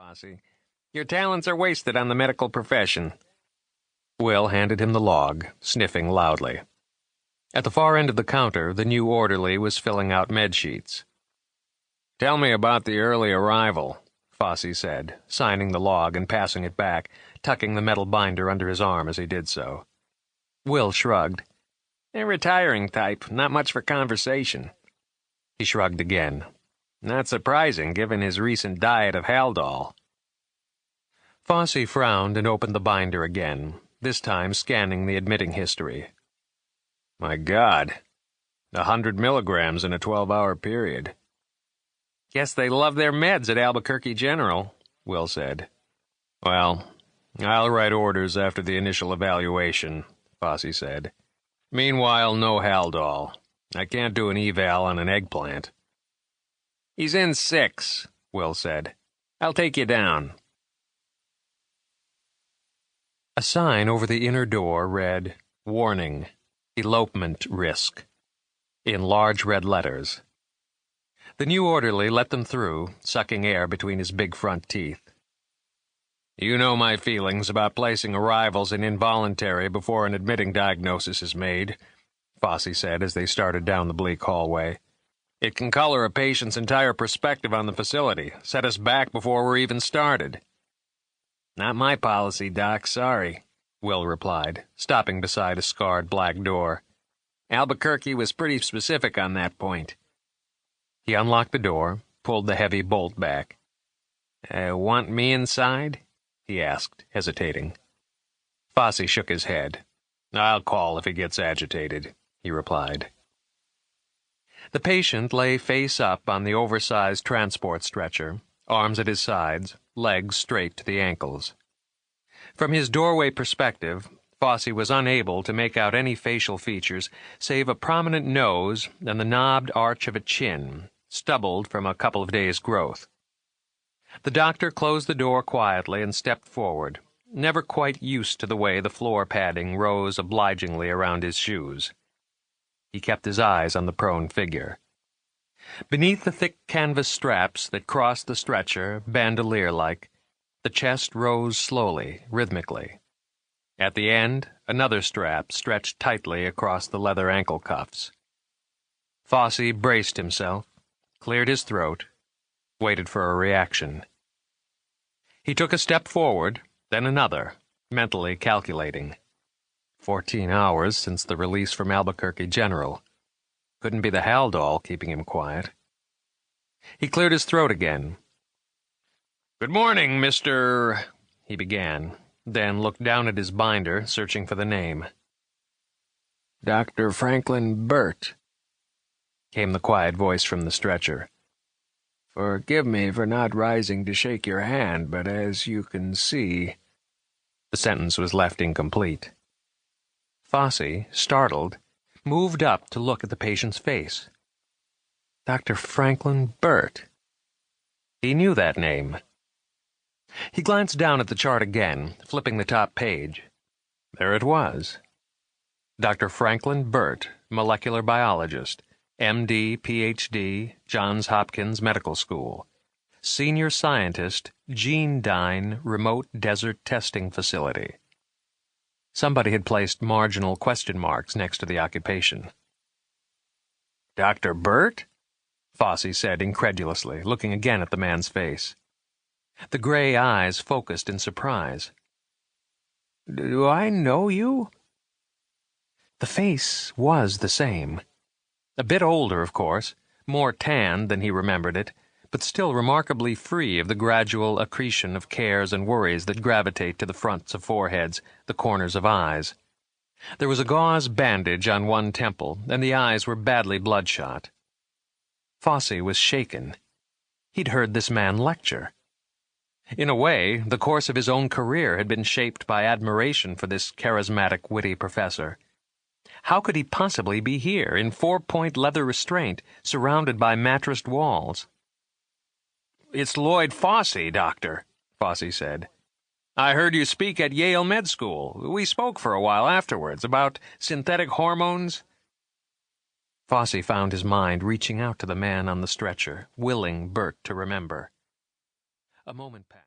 Fossey. Your talents are wasted on the medical profession. Will handed him the log, sniffing loudly. At the far end of the counter, the new orderly was filling out med sheets. "Tell me about the early arrival," Fossey said, signing the log and passing it back, tucking the metal binder under his arm as he did so. Will shrugged. "A retiring type, not much for conversation." He shrugged again. "Not surprising, given his recent diet of Haldol." Fossey frowned and opened the binder again, this time scanning the admitting history. "My God, 100 milligrams in a 12-hour period." "Guess they love their meds at Albuquerque General," Will said. "Well, I'll write orders after the initial evaluation," Fossey said. "Meanwhile, no Haldol. I can't do an eval on an eggplant." "He's in 6, Will said. "I'll take you down." A sign over the inner door read, "Warning, elopement risk," in large red letters. The new orderly let them through, sucking air between his big front teeth. "You know my feelings about placing arrivals in involuntary before an admitting diagnosis is made," Fossey said as they started down the bleak hallway. "It can color a patient's entire perspective on the facility, set us back before we're even started." "Not my policy, Doc, sorry," Will replied, stopping beside a scarred black door. "Albuquerque was pretty specific on that point." He unlocked the door, pulled the heavy bolt back. "Want me inside?" he asked, hesitating. Fossey shook his head. "I'll call if he gets agitated," he replied. The patient lay face up on the oversized transport stretcher, arms at his sides, legs straight to the ankles. From his doorway perspective, Fossey was unable to make out any facial features save a prominent nose and the knobbed arch of a chin, stubbled from a couple of days' growth. The doctor closed the door quietly and stepped forward, never quite used to the way the floor padding rose obligingly around his shoes. He kept his eyes on the prone figure. Beneath the thick canvas straps that crossed the stretcher, bandolier-like, the chest rose slowly, rhythmically. At the end, another strap stretched tightly across the leather ankle cuffs. Fossey braced himself, cleared his throat, waited for a reaction. He took a step forward, then another, mentally calculating. 14 hours since the release from Albuquerque General. Couldn't be the Haldol keeping him quiet. He cleared his throat again. "Good morning, Mr.—" he began, then looked down at his binder, searching for the name. "Dr. Franklin Burt," came the quiet voice from the stretcher. "Forgive me for not rising to shake your hand, but as you can see—" The sentence was left incomplete. Fossey, startled, moved up to look at the patient's face. Dr. Franklin Burt. He knew that name. He glanced down at the chart again, flipping the top page. There it was. Dr. Franklin Burt, molecular biologist, M.D., Ph.D., Johns Hopkins Medical School. Senior scientist, GeneDyne Remote Desert Testing Facility. Somebody had placed marginal question marks next to the occupation. "Dr. Burt?" Fossey said incredulously, looking again at the man's face. The gray eyes focused in surprise. "Do I know you?" The face was the same. A bit older, of course, more tanned than he remembered it, but still remarkably free of the gradual accretion of cares and worries that gravitate to the fronts of foreheads, the corners of eyes. There was a gauze bandage on one temple, and the eyes were badly bloodshot. Fossey was shaken. He'd heard this man lecture. In a way, the course of his own career had been shaped by admiration for this charismatic, witty professor. How could he possibly be here, in 4-point leather restraint, surrounded by mattressed walls? "It's Lloyd Fossey, Doctor," Fossey said. "I heard you speak at Yale Med School. We spoke for a while afterwards about synthetic hormones." Fossey found his mind reaching out to the man on the stretcher, willing Burt to remember. A moment passed.